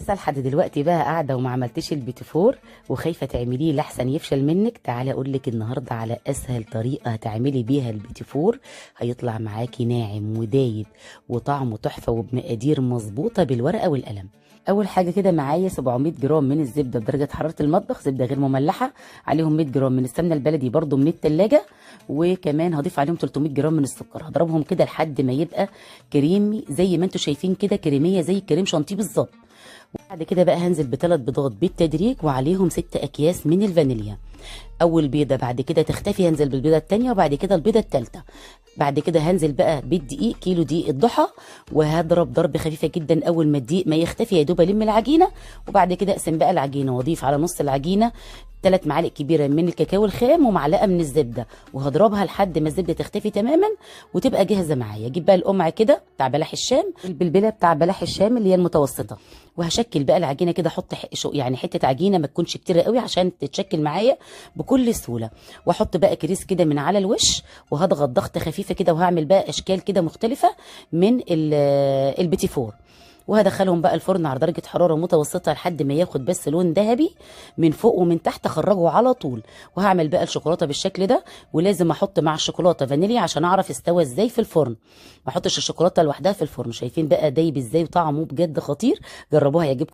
لسه لحد دلوقتي بقى قاعده وما عملتيش البيتي فور وخايفه تعمليه لحسن يفشل منك؟ تعالى اقول لك النهارده على اسهل طريقه هتعملي بيها البيتي فور، هيطلع معاكي ناعم ودايب وطعمه تحفه وبمقادير مظبوطه بالورقه والقلم. اول حاجه كده معايا 700 جرام من الزبده بدرجه حراره المطبخ، زبده غير مملحه، عليهم 100 جرام من السمنه البلدي برده من التلاجة، وكمان هضيف عليهم 300 جرام من السكر. هضربهم كده لحد ما يبقى كريمي زي ما انتم شايفين كده، كريميه زي الكريم شانتيه بالظبط. وبعد كده بقى هنزل بثلاث بيضات بالتدريج وعليهم 6 اكياس من الفانيليا. اول بيضه بعد كده تختفي هنزل بالبيضه الثانيه وبعد كده البيضه الثالثه. بعد كده هنزل بقى بالدقيق، كيلو دقيق الضحى، وهضرب ضرب خفيفه جدا اول ما الدقيق ما يختفي، يا دوب الم العجينه. وبعد كده اقسم بقى العجينه واضيف على نص العجينه 3 معالق كبيره من الكاكاو الخام ومعلقه من الزبده، وهضربها لحد ما الزبده تختفي تماما وتبقى جاهزه معايا. اجيب بقى القمع كده بتاع بلح الشام، البلبله بتاع بلح الشام اللي هي المتوسطه، وهشكل بقى العجينه كده. احط يعني حته عجينه ما تكونش كتيره قوي عشان تتشكل معايا بكل سهوله. واحط بقى كريس كده من على الوش، وهضغط ضغطه خفيفه كده، وهعمل بقى اشكال كده مختلفه من البيتي فور. وهدخلهم بقى الفرن على درجه حراره متوسطه لحد ما ياخد بس لون ذهبي من فوق ومن تحت، اخرجه على طول. وهعمل بقى الشوكولاته بالشكل ده، ولازم احط مع الشوكولاته فانيليا عشان اعرف استوى ازاي في الفرن. ما احطش الشوكولاته لوحدها في الفرن. شايفين بقى دايب ازاي وطعمه بجد خطير، جربوها يعجبكم.